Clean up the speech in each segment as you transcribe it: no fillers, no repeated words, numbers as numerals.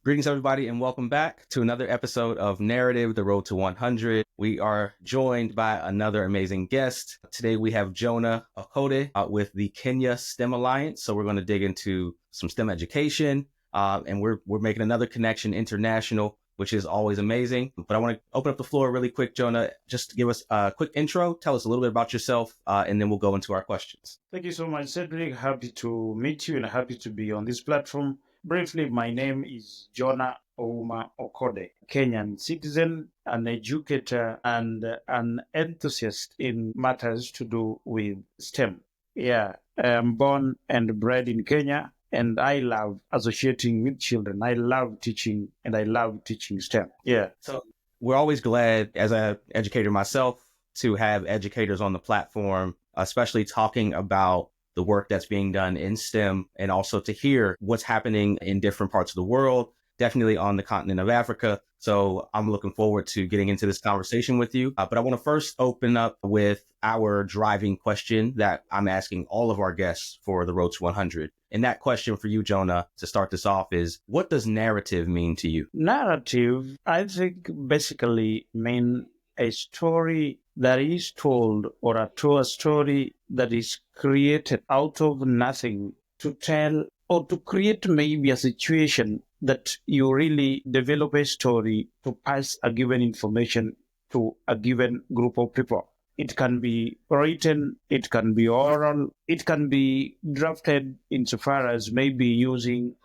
Greetings, everybody, and welcome back to another episode of Narrative, the Road to 100. We are joined by another amazing guest. Today, we have Jonah Okode with the Kenya STEM Alliance. So we're going to dig into some STEM education, and we're making another connection international, which is always amazing. But I want to open up the floor really quick, Jonah. Just give us a quick intro. Tell us a little bit about yourself, and then we'll go into our questions. Thank you so much, Cedric. Happy to meet you and happy to be on this platform. Briefly, my name is Jonah Okode, Kenyan citizen, an educator, and an enthusiast in matters to do with STEM. Yeah, I'm born and bred in Kenya, and I love associating with children. I love teaching, and I love teaching STEM. Yeah. So we're always glad, as an educator myself, to have educators on the platform, especially talking about the work that's being done in STEM, and also to hear what's happening in different parts of the world, definitely on the continent of Africa. So I'm looking forward to getting into this conversation with you. But I want to first open up with our driving question that I'm asking all of our guests for the Road to 100. And that question for you, Jonah, to start this off is, what does narrative mean to you? Narrative, I think, basically mean a story that is told, or a story that is created out of nothing to tell or to create maybe a situation that you really develop a story to pass a given information to a given group of people. It can be written, it can be oral, it can be drafted insofar as maybe using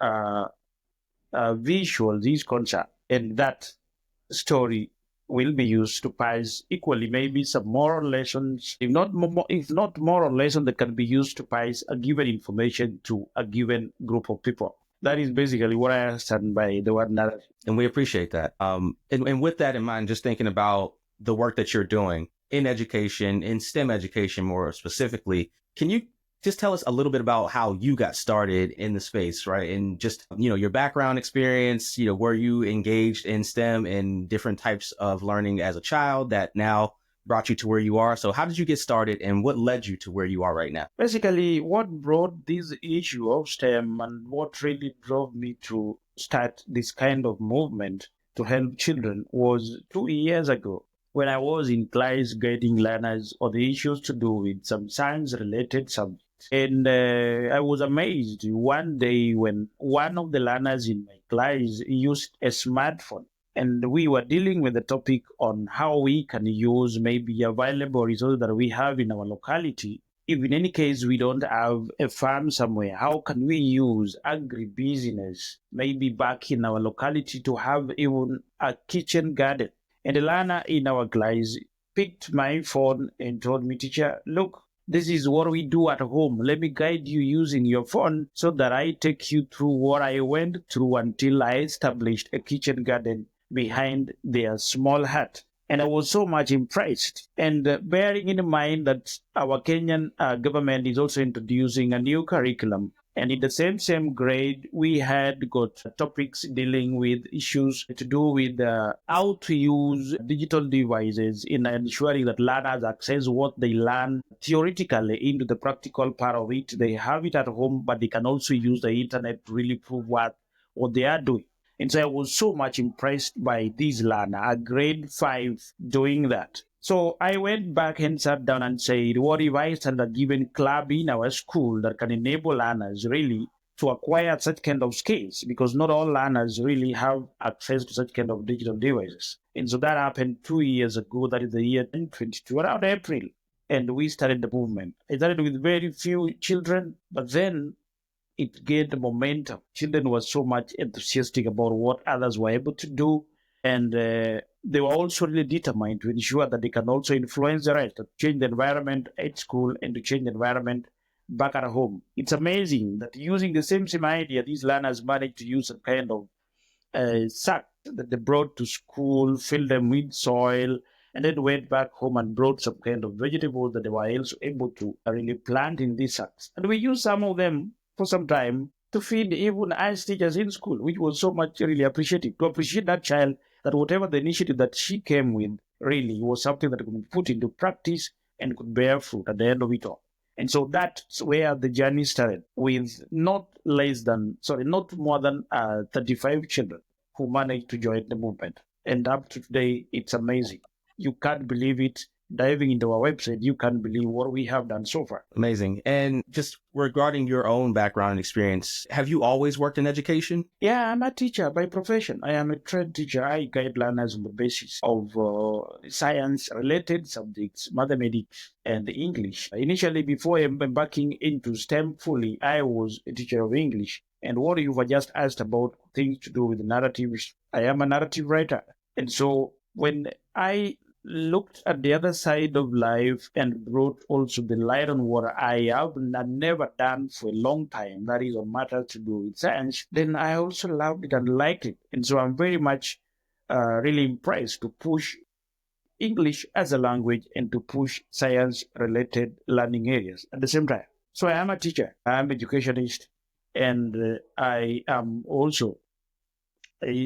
visuals, these concepts, and that story will be used to pass equally maybe some moral lessons, if not moral lessons that can be used to pass a given information to a given group of people. That is basically what I understand by the word narrative. And we appreciate that. And with that in mind, just thinking about the work that you're doing in education, in STEM education more specifically, can you just tell us a little bit about how you got started in the space, right? And just, your background experience, were you engaged in STEM and different types of learning as a child that now brought you to where you are? So how did you get started and what led you to where you are right now? Basically, what brought this issue of STEM and what really drove me to start this kind of movement to help children was 2 years ago when I was in class guiding learners on the issues to do with some science-related subjects. And I was amazed one day when one of the learners in my class used a smartphone. And we were dealing with the topic on how we can use maybe available resources that we have in our locality. If in any case we don't have a farm somewhere, how can we use agribusiness maybe back in our locality to have even a kitchen garden? And the learner in our class picked my phone and told me, teacher, look, this is what we do at home. Let me guide you using your phone so that I take you through what I went through until I established a kitchen garden behind their small hut. And I was so much impressed. And bearing in mind that our Kenyan government is also introducing a new curriculum. And in the same grade, we had got topics dealing with issues to do with how to use digital devices in ensuring that learners access what they learn theoretically into the practical part of it. They have it at home, but they can also use the internet to really prove what they are doing. And so I was so much impressed by this learner, a grade 5, doing that. So I went back and sat down and said, what if I start a given club in our school that can enable learners really to acquire such kind of skills? Because not all learners really have access to such kind of digital devices. And so that happened 2 years ago. That is the year 2022, around April. And we started the movement. It started with very few children, but then it gained momentum. Children were so much enthusiastic about what others were able to do. And they were also really determined to ensure that they can also influence the rest, to change the environment at school and to change the environment back at home. It's amazing that using the same idea, these learners managed to use a kind of sack that they brought to school, filled them with soil, and then went back home and brought some kind of vegetables that they were also able to really plant in these sacks. And we used some of them for some time to feed even as teachers in school, which was so much really appreciated. To appreciate that child, that whatever the initiative that she came with really was something that could be put into practice and could bear fruit at the end of it all. And so that's where the journey started, with not more than 35 children. who managed to join the movement. And up to today, it's amazing. You can't believe it. Diving into our website, you can't believe what we have done so far. Amazing. And just regarding your own background and experience, have you always worked in education? Yeah, I'm a teacher by profession. I am a trained teacher. I guide learners on the basis of science-related subjects, mathematics, and English. Initially, before embarking into STEM fully, I was a teacher of English. And what you were just asked about things to do with narratives, I am a narrative writer. And so when I looked at the other side of life and brought also the light on what I have never done for a long time, that is on matters to do with science, then I also loved it and liked it. And so I'm very much really impressed to push English as a language and to push science related learning areas at the same time. So I am a teacher, I'm an educationist, and I am also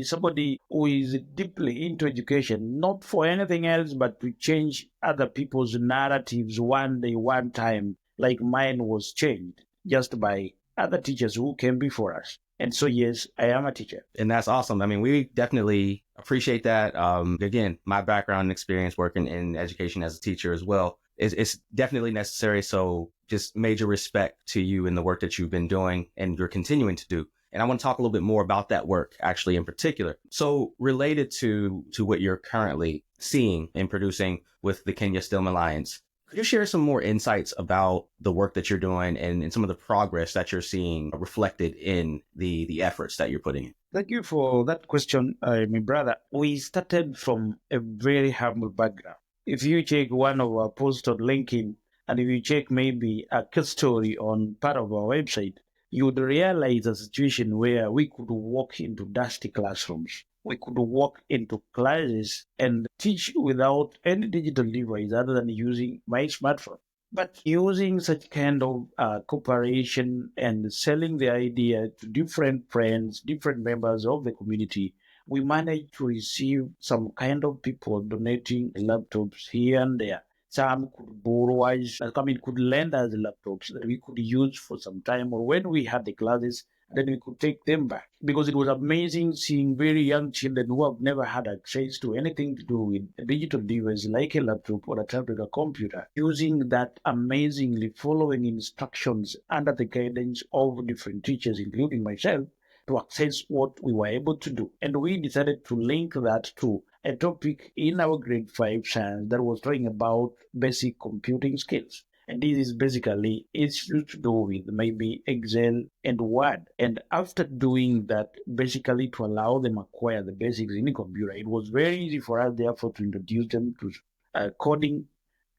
somebody who is deeply into education, not for anything else, but to change other people's narratives one day, one time, like mine was changed just by other teachers who came before us. And so, yes, I am a teacher. And that's awesome. I mean, we definitely appreciate that. Again, my background and experience working in education as a teacher as well, it's definitely necessary. So just major respect to you and the work that you've been doing and you're continuing to do. And I want to talk a little bit more about that work actually in particular. So related to what you're currently seeing and producing with the Kenya STEM Alliance, could you share some more insights about the work that you're doing and some of the progress that you're seeing reflected in the efforts that you're putting in? Thank you for that question, my brother. We started from a very humble background. If you check one of our posts on LinkedIn, and if you check maybe a case story on part of our website, you would realize a situation where we could walk into dusty classrooms. We could walk into classes and teach without any digital device other than using my smartphone. But using such kind of cooperation and selling the idea to different friends, different members of the community, we managed to receive some kind of people donating laptops here and there. Some could borrow us, could lend us laptops that we could use for some time, or when we had the classes, then we could take them back. Because it was amazing seeing very young children who have never had access to anything to do with a digital device like a laptop or a tablet or computer, using that amazingly, following instructions under the guidance of different teachers, including myself, to access what we were able to do. And we decided to link that to a topic in our grade 5 science that was talking about basic computing skills. And this is basically, it's to do with maybe Excel and Word. And after doing that, basically to allow them acquire the basics in a computer, it was very easy for us, therefore, to introduce them to coding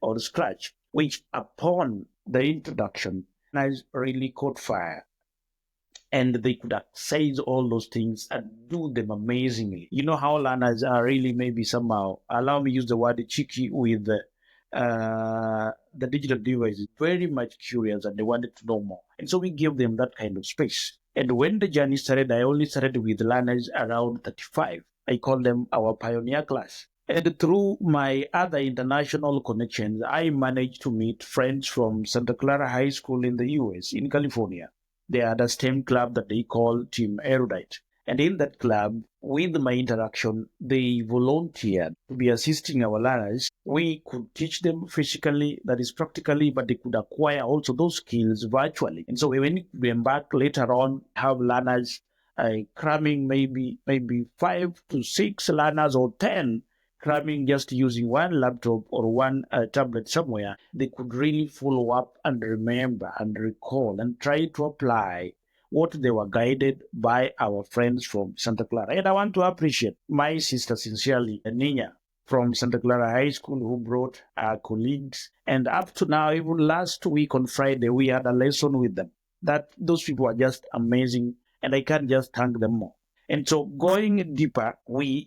or Scratch, which upon the introduction has really caught fire. And they could access all those things and do them amazingly. You know how learners are really maybe somehow, allow me use the word cheeky with the digital device, very much curious and they wanted to know more. And so we give them that kind of space. And when the journey started, I only started with learners around 35. I call them our pioneer class. And through my other international connections, I managed to meet friends from Santa Clara High School in the US, in California. They had a STEM club that they call Team Erudite. And in that club, with my interaction, they volunteered to be assisting our learners. We could teach them physically, that is practically, but they could acquire also those skills virtually. And so when we embark later on, have learners cramming maybe 5 to 6 learners or 10 cramming just using one laptop or one tablet somewhere, they could really follow up and remember and recall and try to apply what they were guided by our friends from Santa Clara. And I want to appreciate my sister sincerely, Nina, from Santa Clara High School, who brought our colleagues. And up to now, even last week on Friday, we had a lesson with them. That those people are just amazing, and I can't just thank them more. And so going deeper, we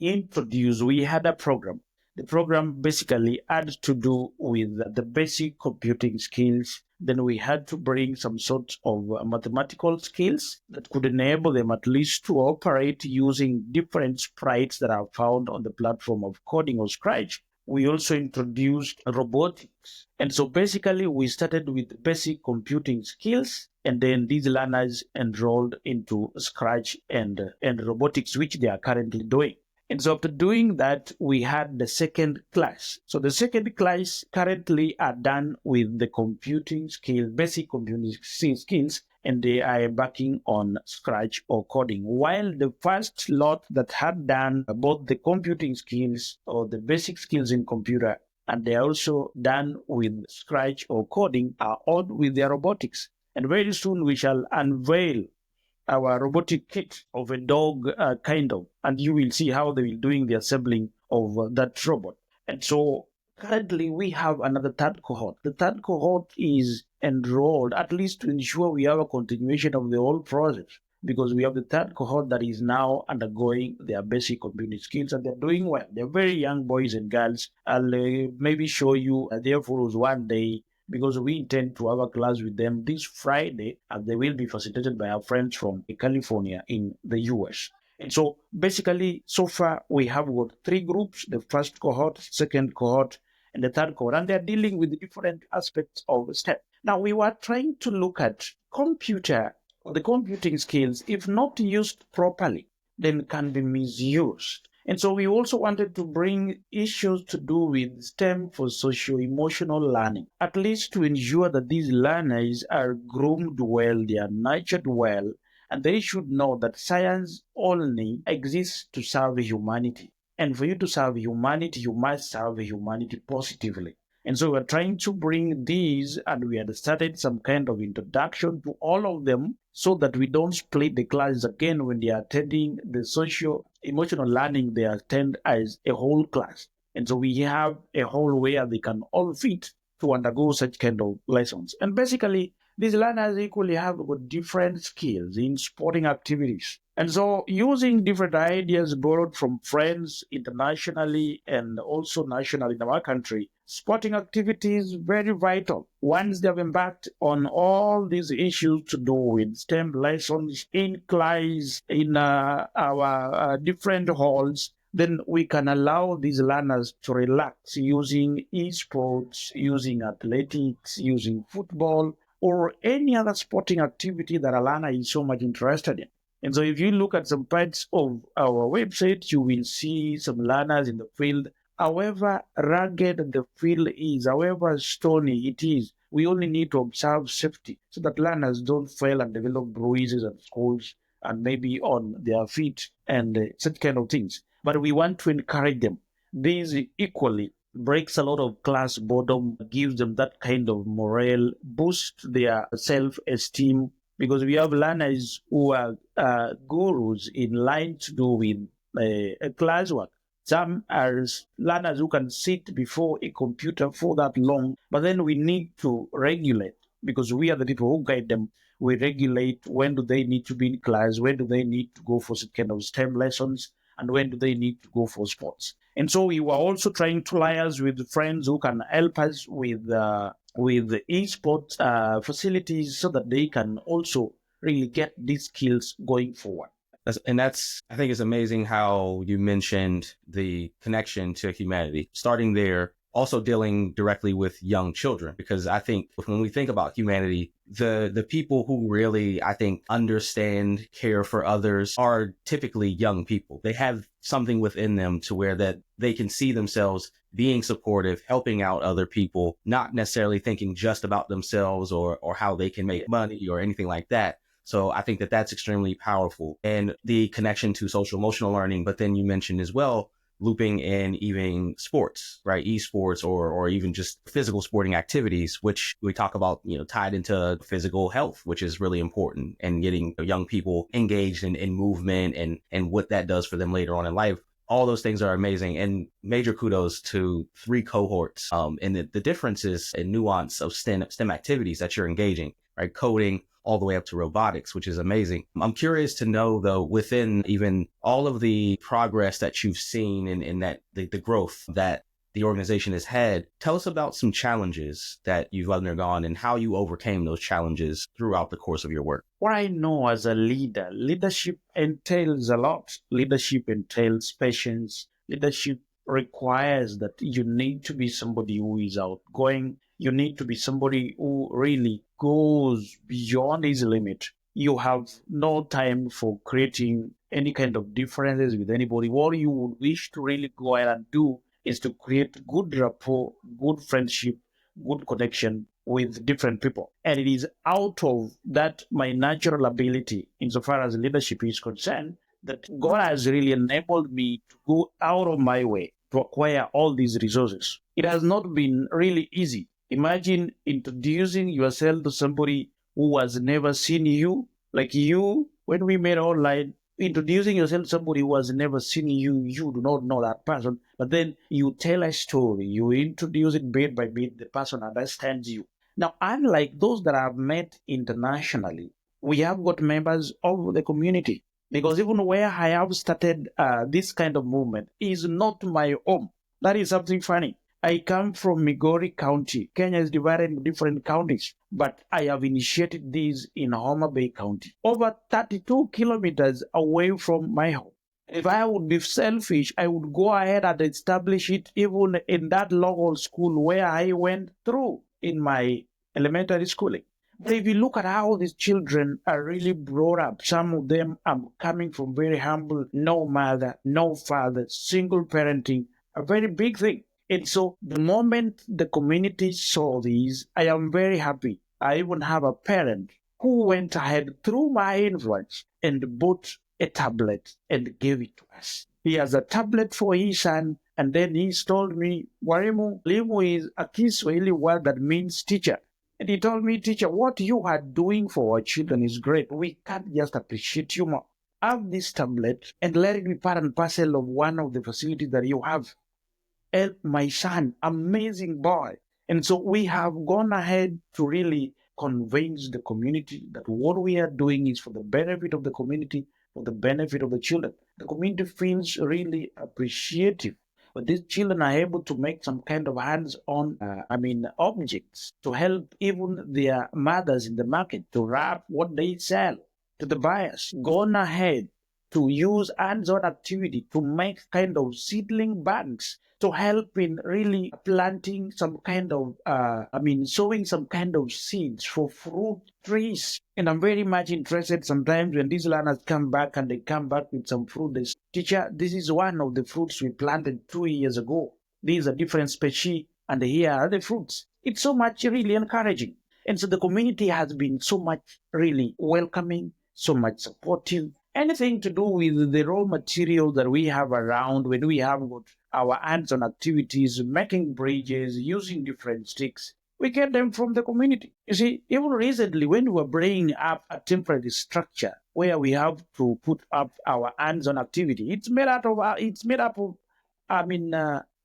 had a program. The program basically had to do with the basic computing skills. Then we had to bring some sort of mathematical skills that could enable them at least to operate using different sprites that are found on the platform of coding or Scratch. We also introduced robotics. And so basically we started with basic computing skills And then these learners enrolled into Scratch and robotics, which they are currently doing. And so after doing that, we had the second class. So the second class currently are done with the computing skills, basic computing skills, and they are embarking on Scratch or coding. While the first lot that had done both the computing skills or the basic skills in computer, and they are also done with Scratch or coding, are on with their robotics. And very soon we shall unveil our robotic kit of a dog kind of, and you will see how they will doing the assembling of that robot. And so currently we have another third cohort. The third cohort is enrolled at least to ensure we have a continuation of the whole process, because we have the third cohort that is now undergoing their basic computing skills, and they're doing well. They're very young boys and girls. I'll maybe show you their photos one day, because we intend to have a class with them this Friday, and they will be facilitated by our friends from California in the US. And so basically, so far, we have got three groups: the first cohort, second cohort, and the third cohort, and they're dealing with different aspects of STEM. Now, we were trying to look at the computing skills, if not used properly, then can be misused. And so we also wanted to bring issues to do with STEM for socio-emotional learning, at least to ensure that these learners are groomed well, they are nurtured well, and they should know that science only exists to serve humanity. And for you to serve humanity, you must serve humanity positively. And so we're trying to bring these, and we had started some kind of introduction to all of them, so that we don't split the classes again when they are attending the social emotional learning. They attend as a whole class. And so we have a whole where they can all fit to undergo such kind of lessons. And basically, these learners equally have got different skills in sporting activities. And so using different ideas borrowed from friends internationally and also nationally in our country, sporting activities very vital. Once they have embarked on all these issues to do with STEM lessons in class, in our different halls, then we can allow these learners to relax using esports, using athletics, using football, or any other sporting activity that a learner is so much interested in. And so if you look at some parts of our website, you will see some learners in the field. However rugged the field is, however stony it is, we only need to observe safety so that learners don't fail and develop bruises at schools and maybe on their feet and such kind of things. But we want to encourage them. This equally breaks a lot of class boredom, gives them that kind of morale, boosts their self-esteem, because we have learners who are gurus in line to do with classwork. Some are learners who can sit before a computer for that long, but then we need to regulate, because we are the people who guide them. We regulate when do they need to be in class, when do they need to go for some kind of STEM lessons, and when do they need to go for sports. And so we were also trying to liaise with friends who can help us with esports facilities, so that they can also really get these skills going forward. I think it's amazing how you mentioned the connection to humanity, starting there, also dealing directly with young children, because I think when we think about humanity, the people who really, I think, understand, care for others are typically young people. They have something within them to where that they can see themselves being supportive, helping out other people, not necessarily thinking just about themselves or how they can make money or anything like that. So I think that that's extremely powerful, and the connection to social emotional learning. But then you mentioned as well, looping in even sports, right? Esports or even just physical sporting activities, which we talk about, tied into physical health, which is really important, and getting young people engaged in movement and what that does for them later on in life. All those things are amazing, and major kudos to three cohorts. And the differences and nuance of STEM activities that you're engaging, right? Coding, all the way up to robotics, which is amazing. I'm curious to know, though, within even all of the progress that you've seen in that the growth that the organization has had, tell us about some challenges that you've undergone and how you overcame those challenges throughout the course of your work. What I know as a leader, leadership entails a lot. Leadership entails patience. Leadership requires that you need to be somebody who is outgoing. You need to be somebody who really goes beyond his limit. You have no time for creating any kind of differences with anybody. What you would wish to really go ahead and do is to create good rapport, good friendship, good connection with different people. And it is out of that my natural ability, insofar as leadership is concerned, that God has really enabled me to go out of my way to acquire all these resources. It has not been really easy. Imagine introducing yourself to somebody who has never seen you, like you, when we met online, introducing yourself to somebody who has never seen you, you do not know that person, but then you tell a story, you introduce it bit by bit, the person understands you. Now, unlike those that I've met internationally, we have got members of the community, because even where I have started this kind of movement is not my home. That is something funny. I come from Migori County. Kenya is divided into different counties, but I have initiated this in Ouma Bay County, over 32 kilometers away from my home. If I would be selfish, I would go ahead and establish it even in that local school where I went through in my elementary schooling. But if you look at how these children are really brought up, some of them are coming from very humble, no mother, no father, single parenting, a very big thing. And so the moment the community saw these, I am very happy. I even have a parent who went ahead through my influence and bought a tablet and gave it to us. He has a tablet for his son, and then he told me, Warimu, Limu is a Kiswahili word that means teacher. And he told me, teacher, what you are doing for our children is great. We can't just appreciate you more. Have this tablet and let it be part and parcel of one of the facilities that you have. Help my son, amazing boy. And so we have gone ahead to really convince the community that what we are doing is for the benefit of the community, for the benefit of the children. The community feels really appreciative. But these children are able to make some kind of hands-on, objects to help even their mothers in the market to wrap what they sell to the buyers. Gone ahead to use hands-on activity to make kind of seedling banks to help in really planting some kind of, sowing some kind of seeds for fruit trees. And I'm very much interested sometimes when these learners come back and they come back with some fruit. They say, teacher, this is one of the fruits we planted 2 years ago. These are different species, and here are the fruits. It's so much really encouraging. And so the community has been so much really welcoming, so much supportive. Anything to do with the raw material that we have around, when we have got our hands-on activities, making bridges, using different sticks, we get them from the community. You see, even recently when we were bringing up a temporary structure where we have to put up our hands-on activity, it's made up of,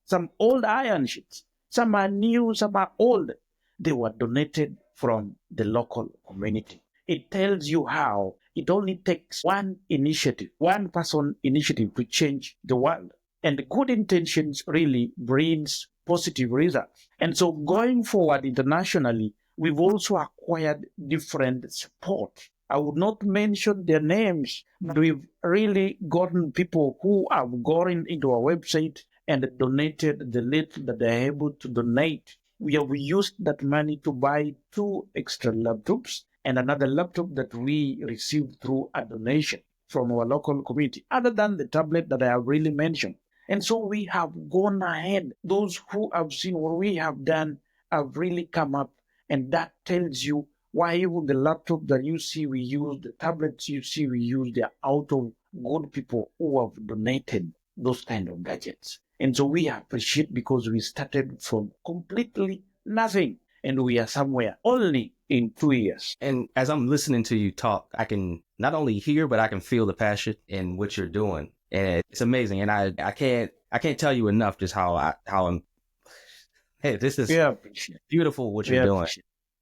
some old iron sheets. Some are new, some are old. They were donated from the local community. It tells you how it only takes one initiative, one person initiative to change the world. And good intentions really brings positive results. And so going forward internationally, we've also acquired different support. I would not mention their names, but we've really gotten people who have gone into our website and donated the little that they're able to donate. We have used that money to buy 2 extra laptops and another laptop that we received through a donation from our local community, other than the tablet that I have really mentioned. And so we have gone ahead. Those who have seen what we have done have really come up, and that tells you why even the laptop that you see we use, the tablets you see we use, they are out of good people who have donated those kind of gadgets. And so we appreciate, because we started from completely nothing and we are somewhere only in 2 years. And as I'm listening to you talk, I can not only hear, but I can feel the passion in what you're doing. And it's amazing. And I can't tell you enough just how I'm, hey, this is beautiful what you're doing.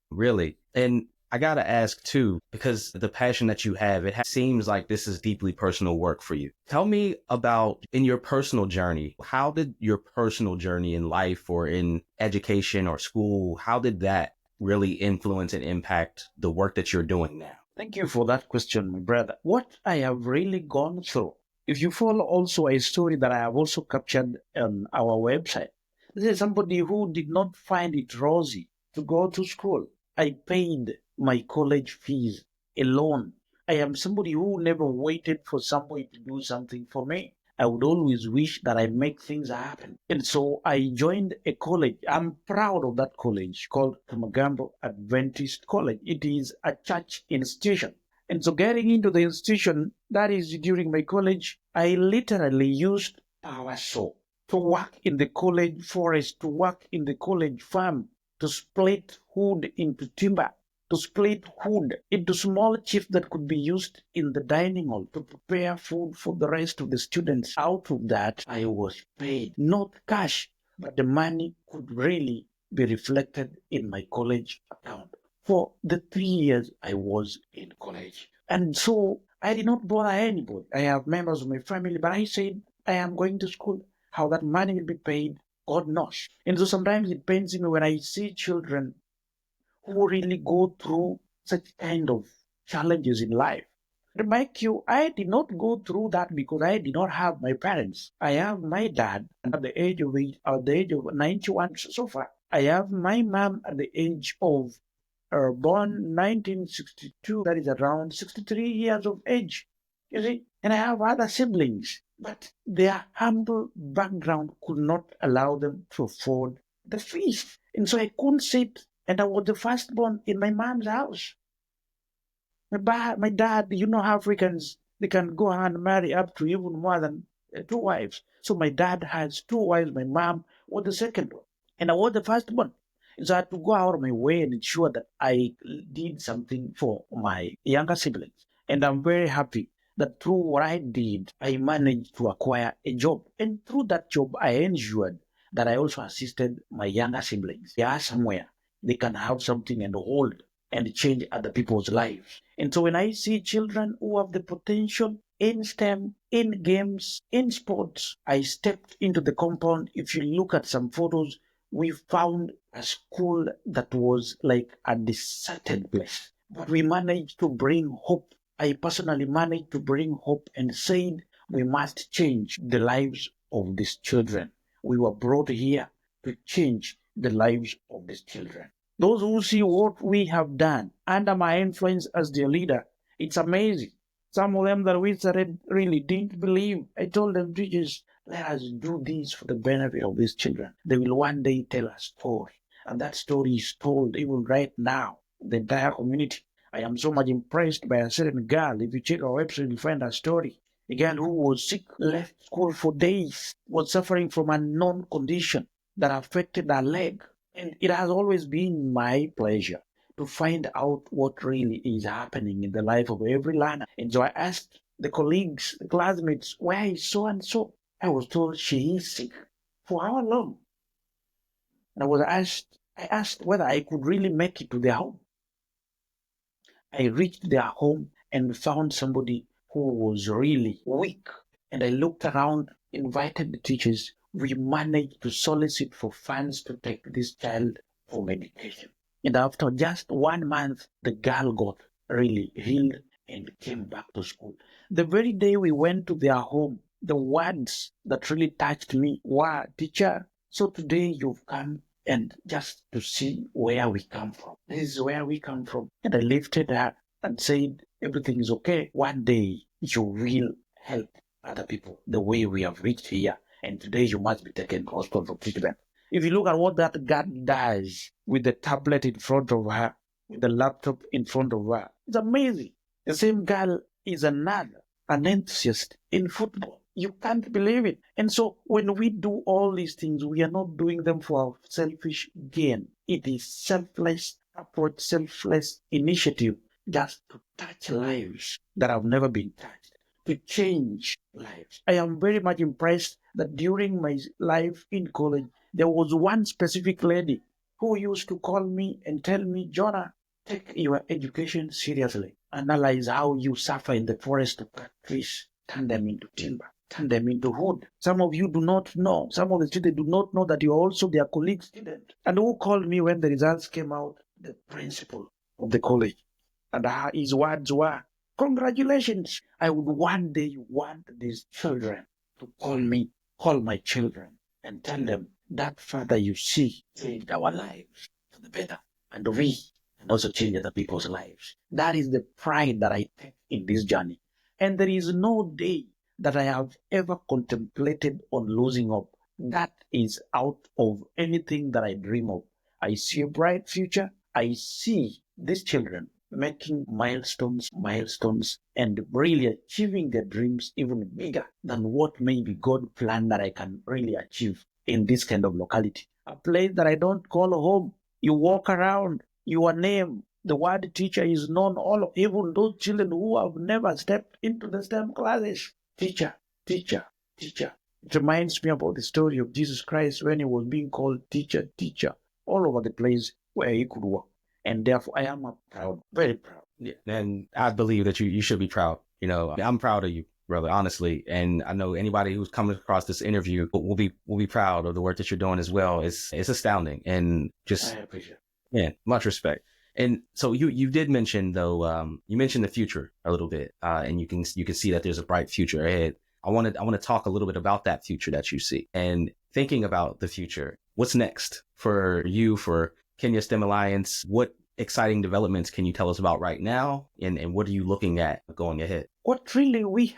Really. And I got to ask too, because the passion that you have, seems like this is deeply personal work for you. Tell me about in your personal journey, how did your personal journey in life or in education or school, how did that really influence and impact the work that you're doing now? Thank you for that question, my brother. What I have really gone through, if you follow also a story that I have also captured on our website, this is somebody who did not find it rosy to go to school. I paid my college fees alone. I am somebody who never waited for somebody to do something for me. I would always wish that I make things happen. And so I joined a college. I'm proud of that college called Kamagambo Adventist College. It is a church institution. And so getting into the institution, that is during my college, I literally used power saw to work in the college forest, to work in the college farm, to split wood into timber, to split wood into small chips that could be used in the dining hall to prepare food for the rest of the students. Out of that, I was paid, not cash, but the money could really be reflected in my college account for the 3 years I was in college. And so I did not bother anybody. I have members of my family, but I said, I am going to school. How that money will be paid, God knows. And so sometimes it pains me when I see children who really go through such kind of challenges in life. Remind you, I did not go through that because I did not have my parents. I have my dad at the age of 91 so far. I have my mom at the age of born 1962, that is around 63 years of age. You see, and I have other siblings, but their humble background could not allow them to afford the fees. And so I couldn't sit, and I was the firstborn in my mom's house. My dad, Africans, they can go and marry up to even more than two wives. So my dad has two wives. My mom was the second one. And I was the first one. So I had to go out of my way and ensure that I did something for my younger siblings. And I'm very happy that through what I did, I managed to acquire a job. And through that job, I ensured that I also assisted my younger siblings. They are somewhere they can have something and hold and change other people's lives. And so when I see children who have the potential in STEM, in games, in sports, I stepped into the compound. If you look at some photos, we found a school that was like a deserted place. But we managed to bring hope. I personally managed to bring hope and said we must change the lives of these children. We were brought here to change the lives of these children. Those who see what we have done under my influence as their leader, it's amazing. Some of them that we started really didn't believe. I told them, teachers, let us do this for the benefit of these children. They will one day tell a story. And that story is told even right now, the entire community. I am so much impressed by a certain girl. If you check our website, you'll find her story. A girl who was sick, left school for days, was suffering from a known condition that affected her leg. And it has always been my pleasure to find out what really is happening in the life of every learner. And so I asked the colleagues, the classmates, where is so and so? I was told she is sick. For how long? And I asked whether I could really make it to their home. I reached their home and found somebody who was really weak. And I looked around, invited the teachers. We managed to solicit for funds to take this child for medication. And after just 1 month, the girl got really healed and came back to school. The very day we went to their home, the words that really touched me were, teacher, so today you've come and just to see where we come from. This is where we come from. And I lifted her and said, everything is okay. One day you will help other people the way we have reached here. And today you must be taken to hospital for treatment. If you look at what that girl does with the tablet in front of her, with the laptop in front of her, it's amazing. The same girl is another, an enthusiast in football. You can't believe it. And so when we do all these things, we are not doing them for our selfish gain. It is selfless approach, selfless initiative just to touch lives that have never been touched, to change lives. I am very much impressed that during my life in college, there was one specific lady who used to call me and tell me, Jonah, take your education seriously. Analyze how you suffer in the forest to cut trees, turn them into timber, turn them into wood. Some of you do not know, some of the students do not know that you are also their colleague student. And who called me when the results came out? The principal of the college. And his words were, congratulations. I would one day want these children to call my children and tell them that father you see changed our lives. for the better. And we can also change other people's lives. That is the pride that I take in this journey. And there is no day that I have ever contemplated on losing hope. That is out of anything that I dream of. I see a bright future. I see these children making milestones, and really achieving their dreams even bigger than what maybe God planned that I can really achieve in this kind of locality. A place that I don't call home. You walk around, your name, the word teacher is known all of even those children who have never stepped into the STEM classes. Teacher, teacher, teacher. It reminds me about the story of Jesus Christ when he was being called teacher, teacher, all over the place where he could walk. And therefore, I am proud, very proud. Yeah, and I believe that you should be proud. I'm proud of you, brother, honestly. And I know anybody who's coming across this interview will be proud of the work that you're doing as well. It's astounding, and just I appreciate it. yeah, much respect. And so you did mention though, you mentioned the future a little bit, and you can see that there's a bright future ahead. I want to talk a little bit about that future that you see, and thinking about the future. What's next for you, for Kenya STEM Alliance? What exciting developments can you tell us about right now, and what are you looking at going ahead? What really we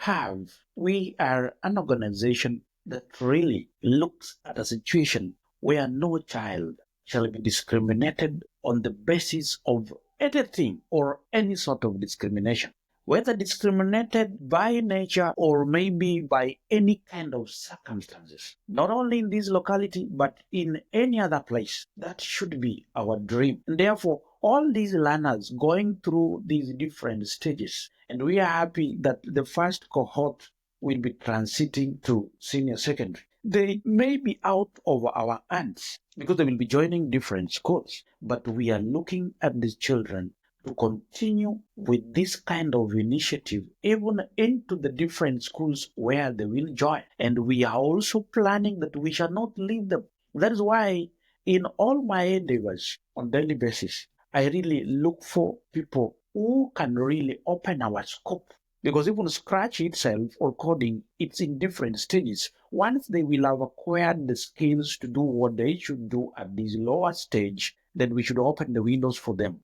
are an organization that really looks at a situation where no child shall be discriminated on the basis of anything or any sort of discrimination, whether discriminated by nature or maybe by any kind of circumstances, not only in this locality, but in any other place. That should be our dream. And therefore, all these learners going through these different stages, and we are happy that the first cohort will be transiting to senior secondary. They may be out of our hands because they will be joining different schools, but we are looking at these children to continue with this kind of initiative even into the different schools where they will join. And we are also planning that we shall not leave them. That is why in all my endeavors on daily basis, I really look for people who can really open our scope. Because even Scratch itself or coding, it's in different stages. Once they will have acquired the skills to do what they should do at this lower stage, then we should open the windows for them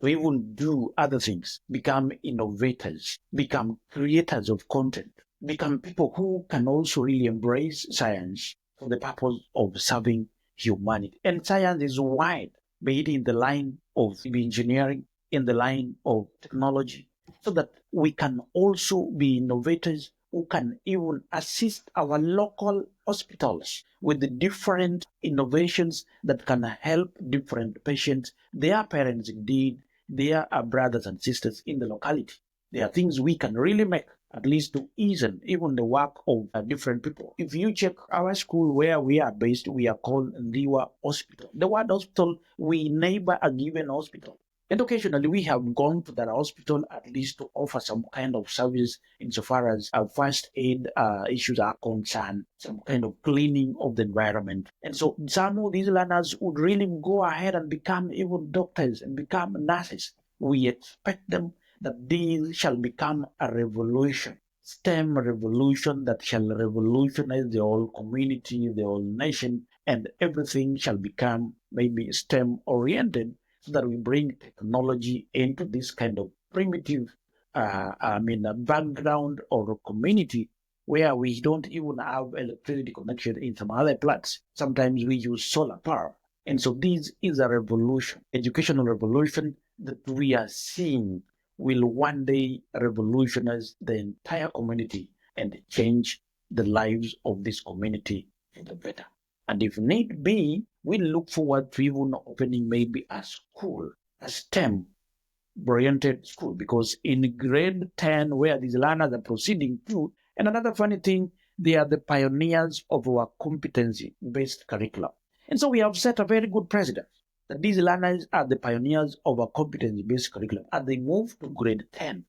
to even do other things, become innovators, become creators of content, become people who can also really embrace science for the purpose of serving humanity. And science is wide, be it in the line of engineering, in the line of technology, so that we can also be innovators who can even assist our local hospitals with the different innovations that can help different patients, their parents indeed, their brothers and sisters in the locality. There are things we can really make, at least to ease even the work of different people. If you check our school where we are based, we are called Ndiwa Hospital. The word hospital, we neighbor a given hospital. And occasionally we have gone to that hospital at least to offer some kind of service insofar as first aid issues are concerned, some kind of cleaning of the environment. And so some of these learners would really go ahead and become even doctors and become nurses. We expect them that these shall become a revolution, STEM revolution that shall revolutionize the whole community, the whole nation, and everything shall become maybe STEM oriented, so that we bring technology into this kind of primitive, background or community where we don't even have electricity connection in some other parts. Sometimes we use solar power. And so this is a revolution, educational revolution that we are seeing will one day revolutionize the entire community and change the lives of this community for the better. And if need be, we look forward to even opening maybe a school, a STEM-oriented school, because in grade 10, where these learners are proceeding to, and another funny thing, they are the pioneers of our competency-based curriculum. And so we have set a very good precedent that these learners are the pioneers of our competency-based curriculum. As they move to grade 10,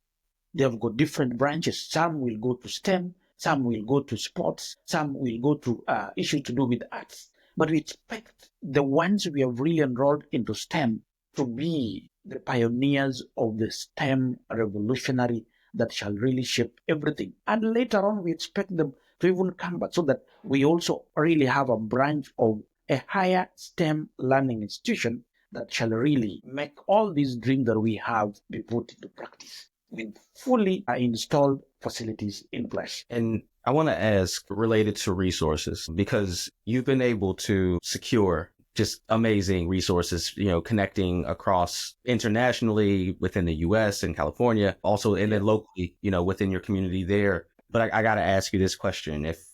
they have got different branches. Some will go to STEM, some will go to sports, some will go to issues to do with arts. But we expect the ones we have really enrolled into STEM to be the pioneers of the STEM revolutionary that shall really shape everything. And later on, we expect them to even come back so that we also really have a branch of a higher STEM learning institution that shall really make all these dreams that we have be put into practice with fully installed facilities in place. And I want to ask related to resources, because you've been able to secure just amazing resources, connecting across internationally within the US and California, also, and then locally, within your community there. But I got to ask you this question. If,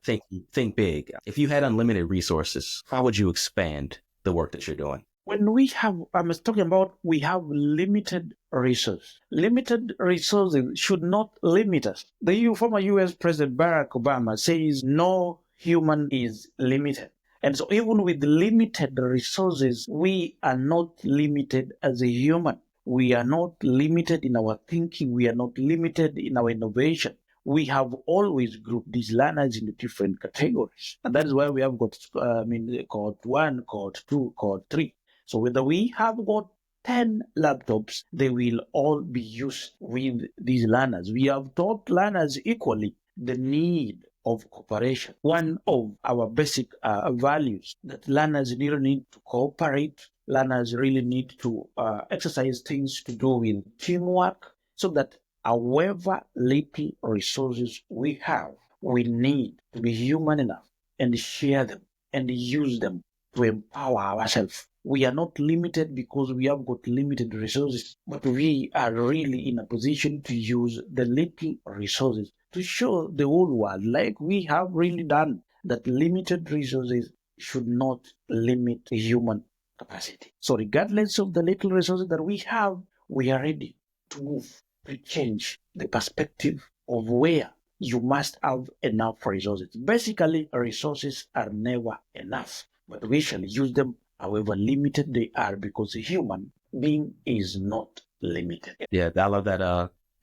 think big. If you had unlimited resources, how would you expand the work that you're doing? When we have, I'm talking about, we have limited resources. Limited resources should not limit us. The former US President Barack Obama says no human is limited. And so even with limited resources, we are not limited as a human. We are not limited in our thinking. We are not limited in our innovation. We have always grouped these learners into different categories. And that is why we have got, cohort 1, cohort 2, cohort 3. So whether we have got 10 laptops, they will all be used with these learners. We have taught learners equally the need of cooperation. One of our basic values that learners really need to cooperate, learners really need to exercise things to do with teamwork, so that however little resources we have, we need to be human enough and share them and use them to empower ourselves. We are not limited because we have got limited resources, but we are really in a position to use the little resources to show the whole world, like we have really done, that limited resources should not limit human capacity. So regardless of the little resources that we have, we are ready to move, to change the perspective of where you must have enough resources. Basically, resources are never enough, but we shall use them however limited they are, because a human being is not limited. Yeah, I love that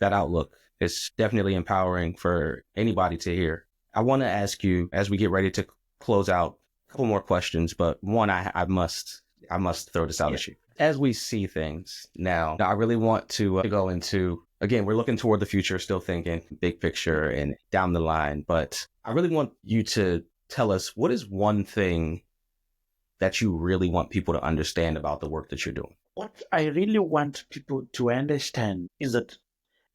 outlook. It's definitely empowering for anybody to hear. I want to ask you, as we get ready to close out, a couple more questions, but one, I must throw this out at you. As we see things now, I really want to go into, again, we're looking toward the future, still thinking big picture and down the line, but I really want you to tell us, what is one thing that you really want people to understand about the work that you're doing? What I really want people to understand is that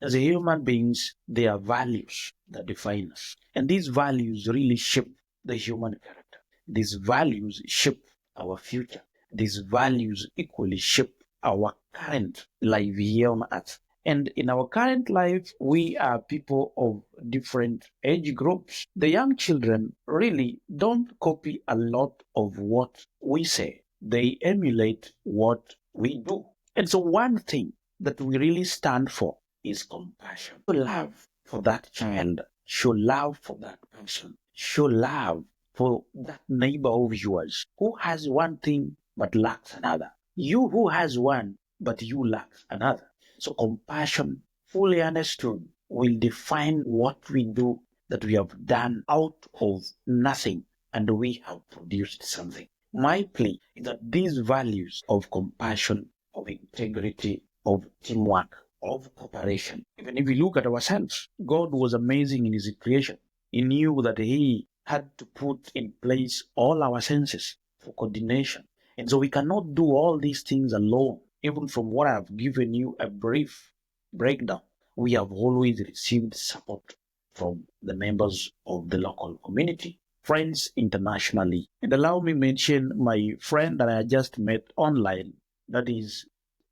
as human beings, there are values that define us. And these values really shape the human character. These values shape our future. These values equally shape our current life here on earth. And in our current life, we are people of different age groups. The young children really don't copy a lot of what we say. They emulate what we do. And so one thing that we really stand for is compassion. Show love for that child. Show love for that person. Show love for that neighbor of yours who has one thing but lacks another. You who has one, but you lack another. So compassion, fully understood, will define what we do, that we have done out of nothing and we have produced something. My plea is that these values of compassion, of integrity, of teamwork, of cooperation, even if we look at ourselves, God was amazing in his creation. He knew that he had to put in place all our senses for coordination. And so we cannot do all these things alone. Even from what I've given you a brief breakdown, we have always received support from the members of the local community, friends internationally. And allow me mention my friend that I just met online, that is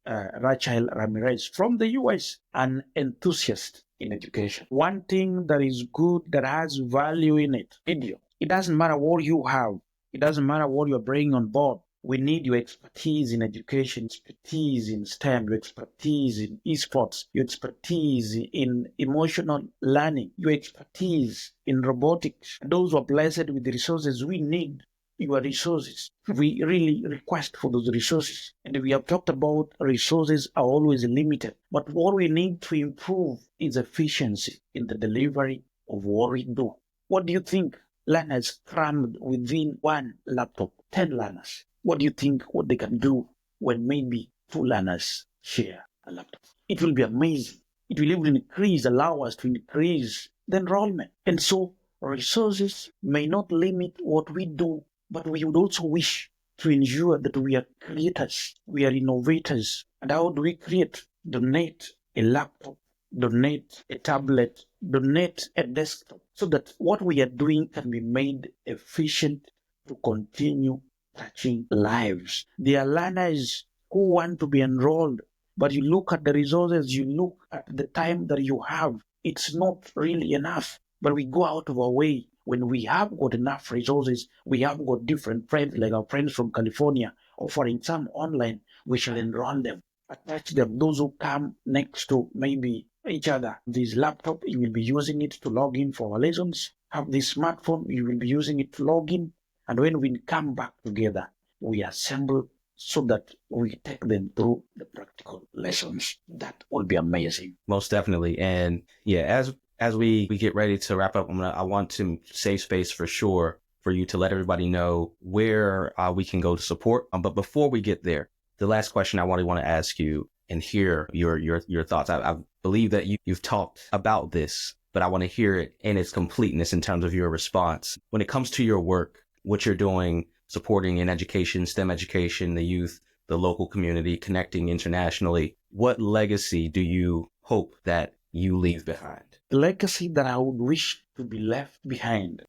Rachel Ramirez from the US, an enthusiast in education. One thing that is good, that has value in it, video. It doesn't matter what you have. It doesn't matter what you're bringing on board. We need your expertise in education, expertise in STEM, your expertise in esports, your expertise in emotional learning, your expertise in robotics. Those who are blessed with the resources, we need your resources. We really request for those resources. And we have talked about resources are always limited. But what we need to improve is efficiency in the delivery of what we do. What do you think? Learners crammed within one laptop, 10 learners. What do you think what they can do when maybe 2 learners share a laptop? It will be amazing. It will even allow us to increase the enrollment. And so resources may not limit what we do, But we would also wish to ensure that we are creators, we are innovators. And how do we create? Donate a laptop, donate a tablet, donate a desktop, so that what we are doing can be made efficient to continue touching lives. There are learners who want to be enrolled, but you look at the resources, you look at the time that you have, it's not really enough. But we go out of our way. When we have got enough resources, we have got different friends, like our friends from California, offering some online, we shall enroll them, attach them. Those who come next to maybe each other, this laptop, you will be using it to log in for our lessons. Have this smartphone, you will be using it to log in. And when we come back together, we assemble so that we take them through the practical lessons. That will be amazing. Most definitely. And yeah, as we get ready to wrap up, I want to save space for sure for you to let everybody know where we can go to support. But before we get there, the last question I want to ask you and hear your thoughts. I believe that you've talked about this, but I want to hear it in its completeness in terms of your response. When it comes to your work, what you're doing, supporting in education, STEM education, the youth, the local community, connecting internationally, what legacy do you hope that you leave behind? The legacy that I would wish to be left behind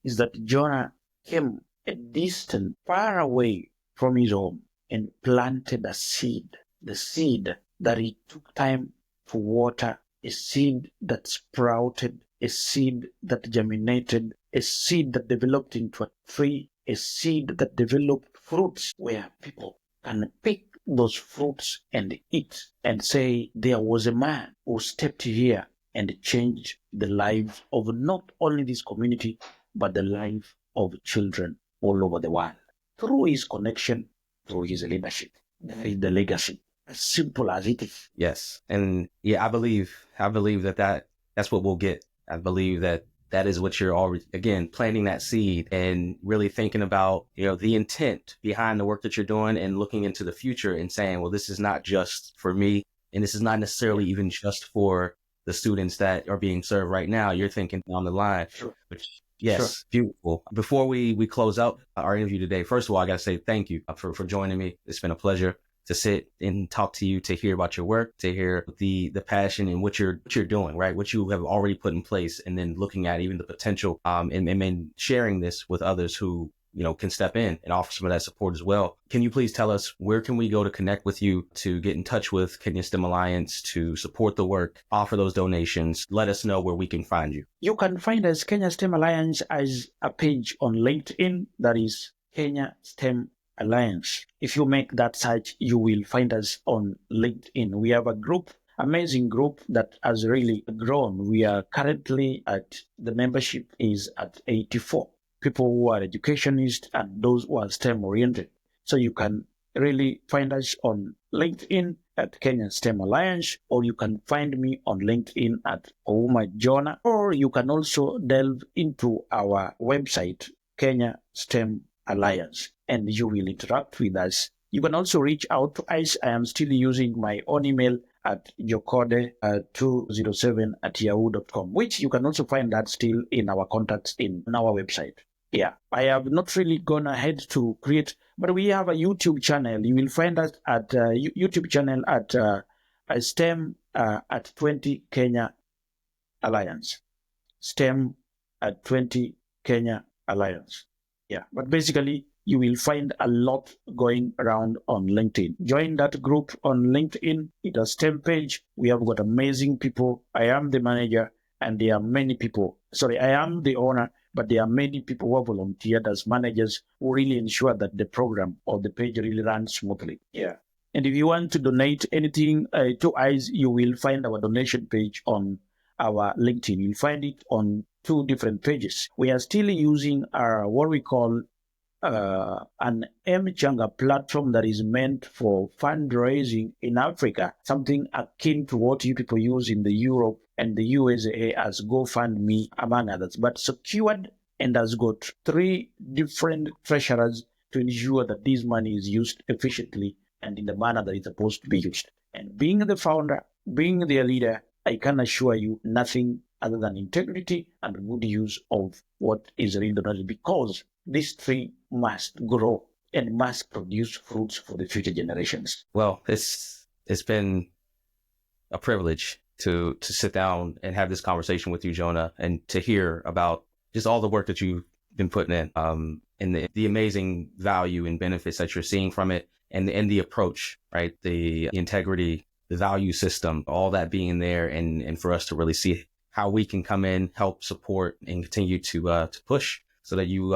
is that Jonah came a distant, far away from his home and planted a seed, the seed that he took time to water, a seed that sprouted, a seed that germinated, a seed that developed into a tree, a seed that developed fruits where people can pick those fruits and eat and say, there was a man who stepped here and changed the lives of not only this community, but the life of children all over the world. Through his connection, through his leadership. That is the legacy. As simple as it is. Yes. And yeah, I believe that's what we'll get. I believe that is what you're already, again, planting that seed and really thinking about, the intent behind the work that you're doing and looking into the future and saying, well, this is not just for me. And this is not necessarily even just for the students that are being served right now. You're thinking down the line. Sure. Which, yes, sure. Beautiful. Before we close out our interview today, first of all, I got to say thank you for joining me. It's been a pleasure to sit and talk to you, to hear about your work, to hear the passion and what you're doing, right? What you have already put in place, and then looking at even the potential, and sharing this with others who, can step in and offer some of that support as well. Can you please tell us, where can we go to connect with you, to get in touch with Kenya STEM Alliance, to support the work, offer those donations? Let us know where we can find you. You can find us, Kenya STEM Alliance, as a page on LinkedIn that is Kenya STEM Alliance. If you make that search, you will find us on LinkedIn. We have a group, amazing group that has really grown. We are currently the membership is at 84 people who are educationists and those who are STEM oriented. So you can really find us on LinkedIn at Kenya STEM Alliance, or you can find me on LinkedIn at Ouma Jonah, or you can also delve into our website, Kenya STEM Alliance, and you will interact with us. You can also reach out to us. I am still using my own email at jokode207@yahoo.com, which you can also find that still in our contacts on our website. Yeah, I have not really gone ahead to create, but we have a YouTube channel. You will find us at YouTube channel at STEM at 20 Kenya Alliance. STEM at 20 Kenya Alliance. Yeah, but basically, you will find a lot going around on LinkedIn. Join that group on LinkedIn. It's a STEM page. We have got amazing people. I am the manager, and there are many people. Sorry, I am the owner, but there are many people who have volunteered as managers who really ensure that the program or the page really runs smoothly. Yeah. And if you want to donate anything to us, you will find our donation page on our LinkedIn. You'll find it on 2 different pages. We are still using our what we call an M-Changa platform that is meant for fundraising in Africa, something akin to what you people use in the Europe and the USA as GoFundMe, among others, but secured and has got 3 different treasurers to ensure that this money is used efficiently and in the manner that it's supposed to be used. And being the founder, being the leader, I can assure you nothing other than integrity and good use of what is really donated, because this tree must grow and must produce fruits for the future generations. Well, it's been a privilege to sit down and have this conversation with you, Jonah, and to hear about just all the work that you've been putting in, and the amazing value and benefits that you're seeing from it, and the approach, right? The integrity, the value system, all that being there, and for us to really see how we can come in, help support, and continue to push so that you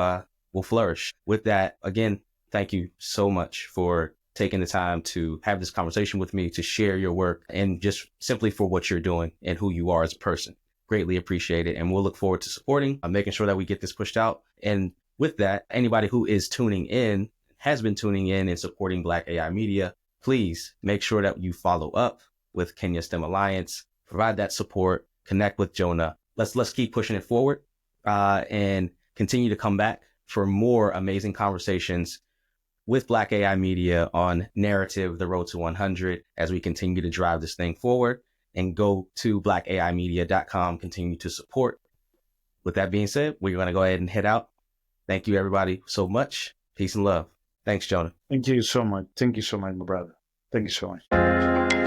will flourish. With that, again, thank you so much for taking the time to have this conversation with me, to share your work, and just simply for what you're doing and who you are as a person. Greatly appreciate it. And we'll look forward to supporting, making sure that we get this pushed out. And with that, anybody who is tuning in, has been tuning in and supporting Black AI Media, please make sure that you follow up with Kenya STEM Alliance, provide that support, connect with Jonah. Let's keep pushing it forward, and continue to come back for more amazing conversations with Black AI Media on Narrative, the Road to 100, as we continue to drive this thing forward. And go to blackaimedia.com, continue to support. With that being said, we're going to go ahead and head out. Thank you, everybody, so much. Peace and love. Thanks, Jonah. Thank you so much. Thank you so much, my brother. Thank you so much.